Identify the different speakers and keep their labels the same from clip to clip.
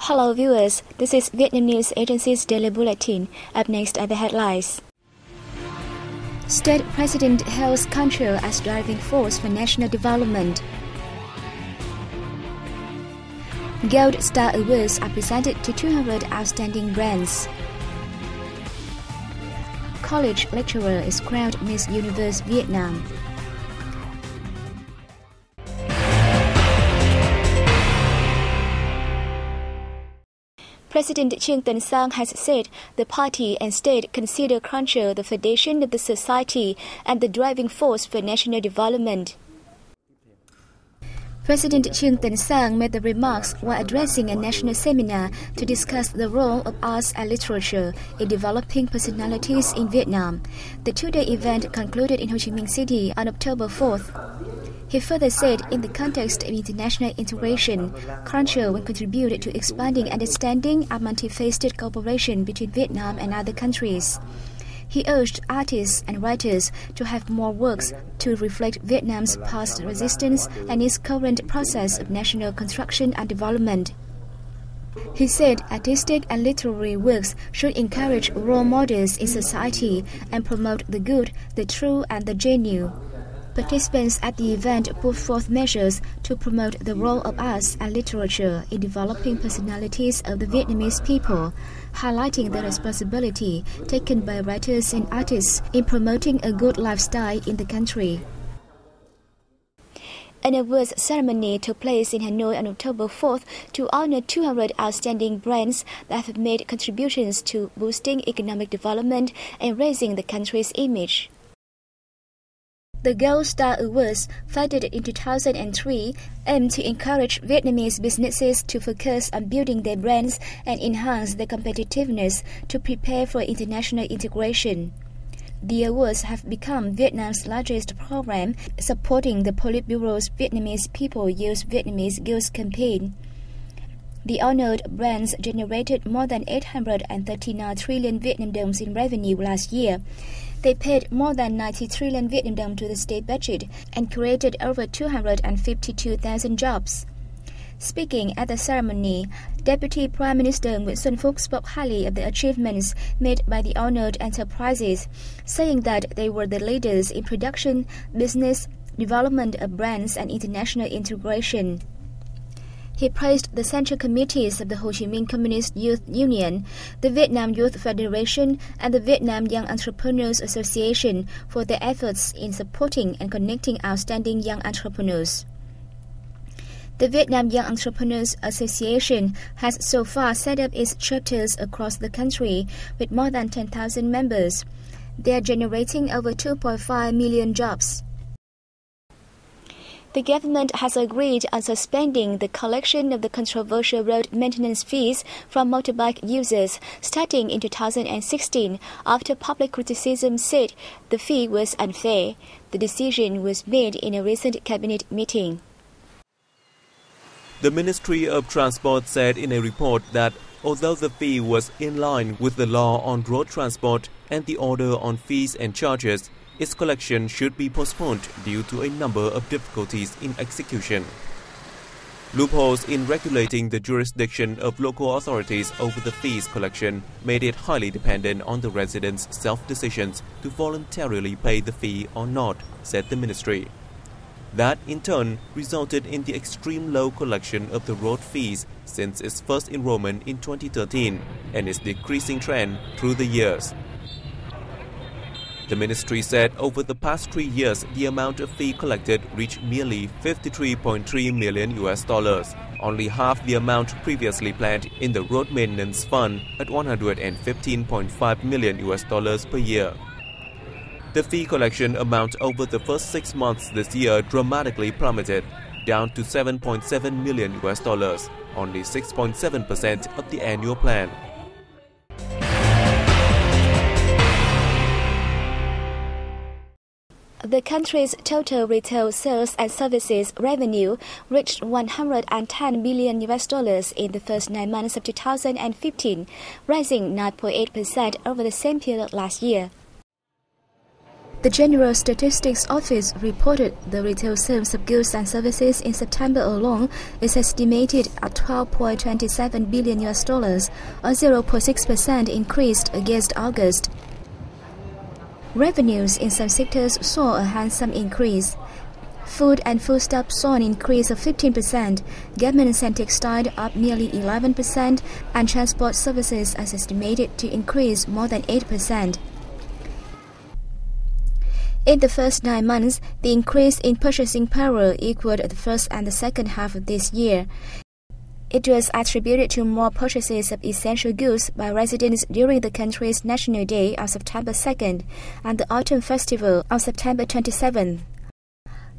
Speaker 1: Hello viewers, this is VNA News Agency's Daily Bulletin. Up next are the headlines. State President hails control as driving force for national development. Gold Star Awards are presented to 200 outstanding brands. College lecturer is crowned Miss Universe Vietnam. President Trương Tấn Sang has said the party and state consider culture the foundation of the society and the driving force for national development. President Trương Tấn Sang made the remarks while addressing a national seminar to discuss the role of arts and literature in developing personalities in Vietnam. The two-day event concluded in Ho Chi Minh City on October 4th. He further said, in the context of international integration, culture will contribute to expanding understanding and multifaceted cooperation between Vietnam and other countries. He urged artists and writers to have more works to reflect Vietnam's past resistance and its current process of national construction and development. He said artistic and literary works should encourage role models in society and promote the good, the true, and the genuine. Participants at the event put forth measures to promote the role of arts and literature in developing personalities of the Vietnamese people, highlighting the responsibility taken by writers and artists in promoting a good lifestyle in the country. An awards ceremony took place in Hanoi on October 4th to honor 200 outstanding brands that have made contributions to boosting economic development and raising the country's image. The Gold Star Awards, founded in 2003, aim to encourage Vietnamese businesses to focus on building their brands and enhance their competitiveness to prepare for international integration. The awards have become Vietnam's largest program, supporting the Politburo's Vietnamese People Use Vietnamese Girls campaign. The honored brands generated more than 839 trillion Vietnam dongs in revenue last year. They paid more than 90 trillion Vietnam dong to the state budget and created over 252,000 jobs. Speaking at the ceremony, Deputy Prime Minister Nguyễn Xuân Phúc spoke highly of the achievements made by the honored enterprises, saying that they were the leaders in production, business, development of brands and international integration. He praised the central committees of the Ho Chi Minh Communist Youth Union, the Vietnam Youth Federation, and the Vietnam Young Entrepreneurs Association for their efforts in supporting and connecting outstanding young entrepreneurs. The Vietnam Young Entrepreneurs Association has so far set up its chapters across the country with more than 10,000 members. They are generating over 2.5 million jobs. The government has agreed on suspending the collection of the controversial road maintenance fees from motorbike users starting in 2016 after public criticism said the fee was unfair. The decision was made in a recent cabinet meeting.
Speaker 2: The Ministry of Transport said in a report that although the fee was in line with the law on road transport and the order on fees and charges, its collection should be postponed due to a number of difficulties in execution. Loopholes in regulating the jurisdiction of local authorities over the fees collection made it highly dependent on the residents' self-decisions to voluntarily pay the fee or not, said the ministry. That, in turn, resulted in the extreme low collection of the road fees since its first enrollment in 2013 and its decreasing trend through the years. The ministry said over the past 3 years, the amount of fee collected reached merely $53.3 million, only half the amount previously planned in the Road Maintenance Fund at $115.5 million per year. The fee collection amount over the first 6 months this year dramatically plummeted, down to $7.7 million, only 6.7% of the annual plan.
Speaker 1: The country's total retail sales and services revenue reached $110 billion in the first 9 months of 2015, rising 9.8% over the same period last year. The General Statistics Office reported the retail sales of goods and services in September alone is estimated at $12.27 billion, or 0.6% increased against August. Revenues in some sectors saw a handsome increase. Food and foodstuffs saw an increase of 15%, garments and textile up nearly 11%, and transport services are estimated to increase more than 8%. In the first 9 months, the increase in purchasing power equaled the first and the second half of this year. It was attributed to more purchases of essential goods by residents during the country's National Day on September 2nd and the Autumn Festival on September 27th.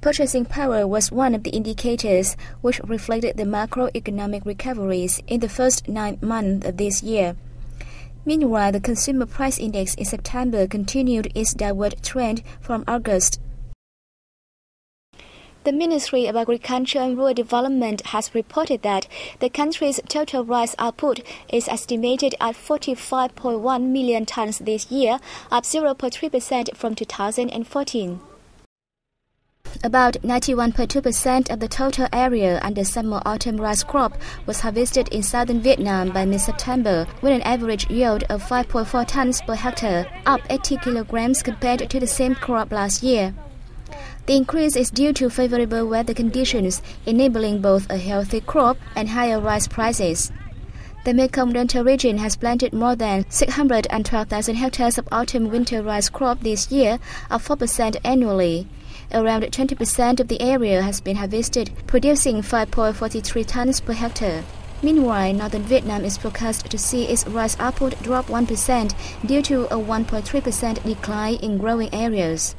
Speaker 1: Purchasing power was one of the indicators which reflected the macroeconomic recoveries in the first 9 months of this year. Meanwhile, the Consumer Price Index in September continued its downward trend from August. The Ministry of Agriculture and Rural Development has reported that the country's total rice output is estimated at 45.1 million tons this year, up 0.3% from 2014. About 91.2% of the total area under summer-autumn rice crop was harvested in southern Vietnam by mid-September, with an average yield of 5.4 tons per hectare, up 80 kilograms compared to the same crop last year. The increase is due to favorable weather conditions, enabling both a healthy crop and higher rice prices. The Mekong Delta region has planted more than 612,000 hectares of autumn-winter rice crop this year, up 4% annually. Around 20% of the area has been harvested, producing 5.43 tons per hectare. Meanwhile, northern Vietnam is forecast to see its rice output drop 1% due to a 1.3% decline in growing areas.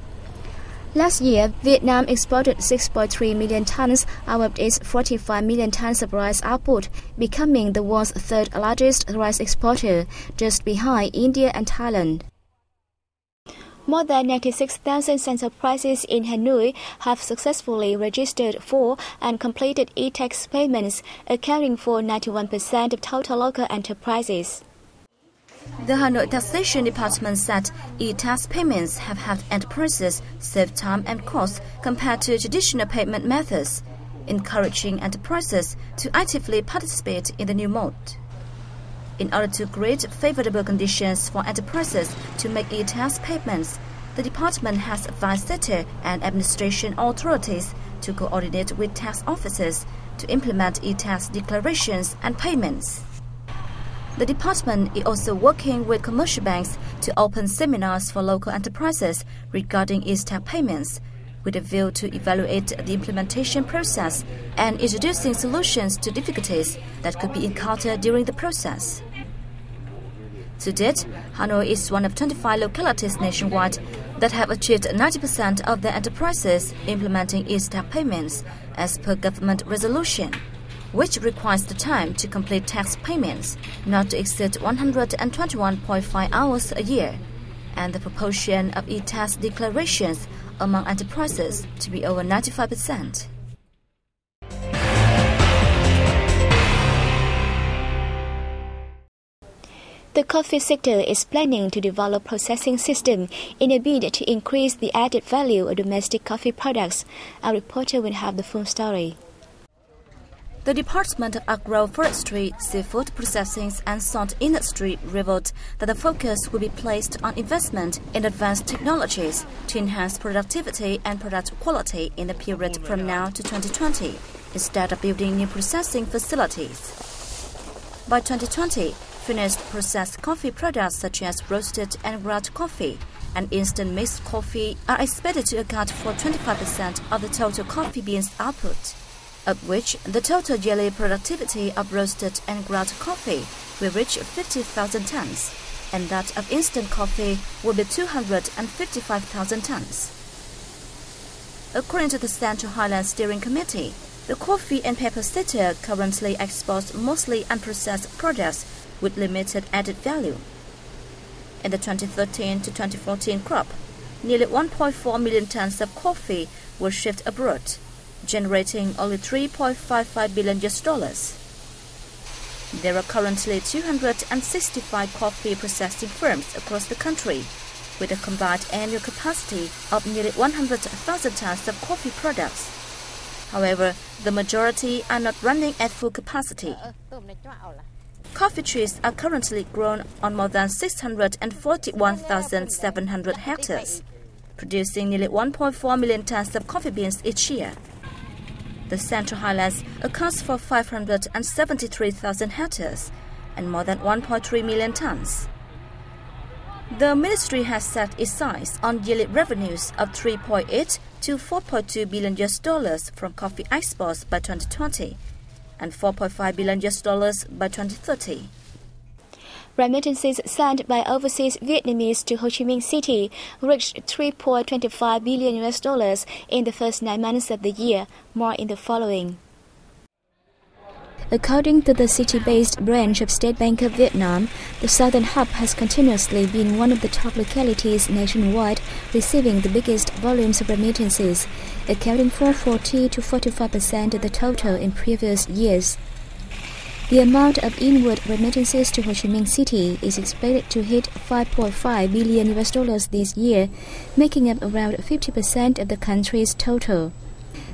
Speaker 1: Last year, Vietnam exported 6.3 million tons out of its 45 million tons of rice output, becoming the world's third largest rice exporter, just behind India and Thailand. More than 96,000 enterprises in Hanoi have successfully registered for and completed e-tax payments, accounting for 91% of total local enterprises. The Hanoi Taxation Department said e-tax payments have helped enterprises save time and cost compared to traditional payment methods, encouraging enterprises to actively participate in the new mode. In order to create favorable conditions for enterprises to make e-tax payments, the department has advised sector and administration authorities to coordinate with tax officers to implement e-tax declarations and payments. The department is also working with commercial banks to open seminars for local enterprises regarding e-tax payments, with a view to evaluate the implementation process and introducing solutions to difficulties that could be encountered during the process. To date, Hanoi is one of 25 localities nationwide that have achieved 90% of their enterprises implementing e-tax payments as per government resolution, which requires the time to complete tax payments not to exceed 121.5 hours a year, and the proportion of e-tax declarations among enterprises to be over 95%. The coffee sector is planning to develop processing system in a bid to increase the added value of domestic coffee products. Our reporter will have the full story. The Department of Agroforestry, Seafood Processing and Salt Industry revealed that the focus will be placed on investment in advanced technologies to enhance productivity and product quality in the period from now to 2020, instead of building new processing facilities. By 2020, finished processed coffee products such as roasted and ground coffee and instant mixed coffee are expected to account for 25% of the total coffee beans output, of which the total yearly productivity of roasted and ground coffee will reach 50,000 tons, and that of instant coffee will be 255,000 tons. According to the Central Highlands Steering Committee, the coffee and pepper sector currently exports mostly unprocessed products with limited added value. In the 2013 to 2014 crop, nearly 1.4 million tons of coffee were shipped abroad, generating only $3.55 billion. There are currently 265 coffee processing firms across the country,
Speaker 3: with a combined annual capacity of nearly 100,000 tons of coffee products. However, the majority are not running at full capacity. Coffee trees are currently grown on more than 641,700 hectares, producing nearly 1.4 million tons of coffee beans each year. The Central Highlands accounts for 573,000 hectares and more than 1.3 million tons. The ministry has set its sights on yearly revenues of $3.8 to $4.2 billion from coffee exports by 2020 and $4.5 billion by 2030.
Speaker 1: Remittances sent by overseas Vietnamese to Ho Chi Minh City reached $3.25 billion in the first 9 months of the year. More in the following. According to the city-based branch of State Bank of Vietnam, the Southern Hub has continuously been one of the top localities nationwide receiving the biggest volumes of remittances, accounting for 40 to 45% of the total in previous years. The amount of inward remittances to Ho Chi Minh City is expected to hit $5.5 billion this year, making up around 50% of the country's total.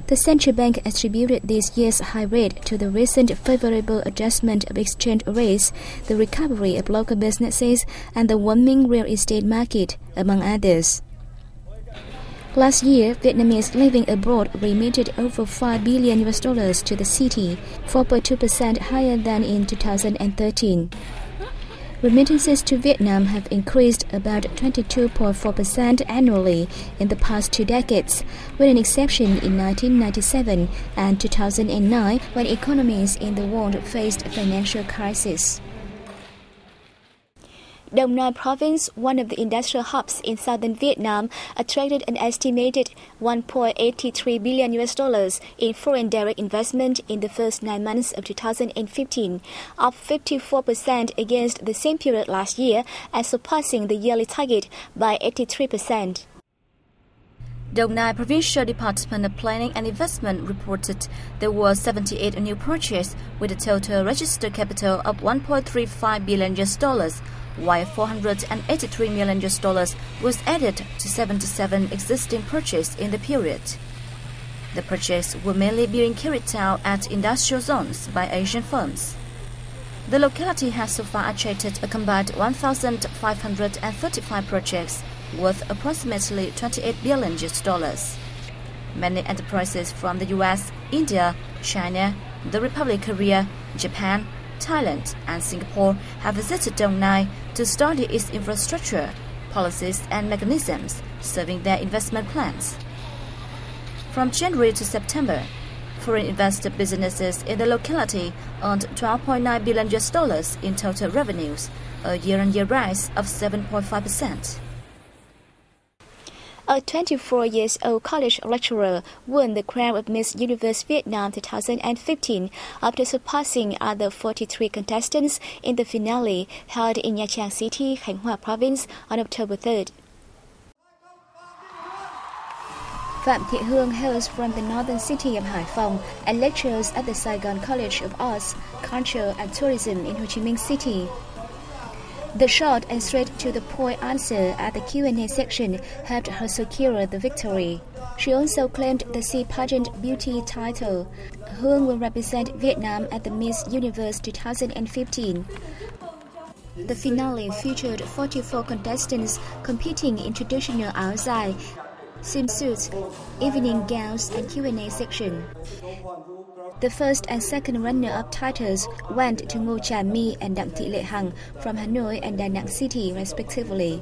Speaker 1: The central bank attributed this year's high rate to the recent favorable adjustment of exchange rates, the recovery of local businesses, and the warming real estate market, among others. Last year, Vietnamese living abroad remitted over $5 billion to the city, 4.2% higher than in 2013. Remittances to Vietnam have increased about 22.4% annually in the past 2 decades, with an exception in 1997 and 2009 when economies in the world faced a financial crisis. Dong Nai Province, one of the industrial hubs in southern Vietnam, attracted an estimated $1.83 billion in foreign direct investment in the first 9 months of 2015, up 54% against the same period last year and surpassing the yearly target by 83%.
Speaker 3: Dong Nai Provincial Department of Planning and Investment reported there were 78 new purchases with a total registered capital of $1.35 billion, while $483 million was added to 77 existing purchases in the period. The purchases were mainly being carried out at industrial zones by Asian firms. The locality has so far attracted a combined 1,535 projects worth approximately $28 billion. Many enterprises from the US, India, China, the Republic of Korea, Japan, Thailand and Singapore have visited Dong Nai to study its infrastructure, policies and mechanisms serving their investment plans. From January to September, foreign investor businesses in the locality earned $12.9 billion in total revenues, a year-on-year rise of 7.5%.
Speaker 1: A 24-year-old college lecturer won the crown of Miss Universe Vietnam 2015 after surpassing other 43 contestants in the finale held in Nha Trang City, Khánh Hòa Province on October 3rd. Phạm Thị Hương hails from the northern city of Hải Phòng and lectures at the Saigon College of Arts, Culture and Tourism in Ho Chi Minh City. The short and straight-to-the-point answer at the Q&A section helped her secure the victory. She also claimed the Sea Pageant Beauty title. Hương will represent Vietnam at the Miss Universe 2015. The finale featured 44 contestants competing in traditional áo dài, swimsuits, evening gowns, and Q&A section. The first and second runner-up titles went to Ngô Trà My and Đặng Thị Lệ Hằng from Hanoi and Da Nang City, respectively.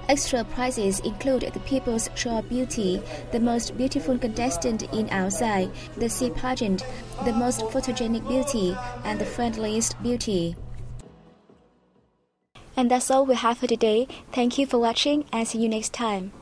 Speaker 1: Extra prizes include the People's Choice Beauty, the most beautiful contestant in áo dài, the Sea Pageant, the most photogenic beauty, and the friendliest beauty. And that's all we have for today. Thank you for watching and see you next time.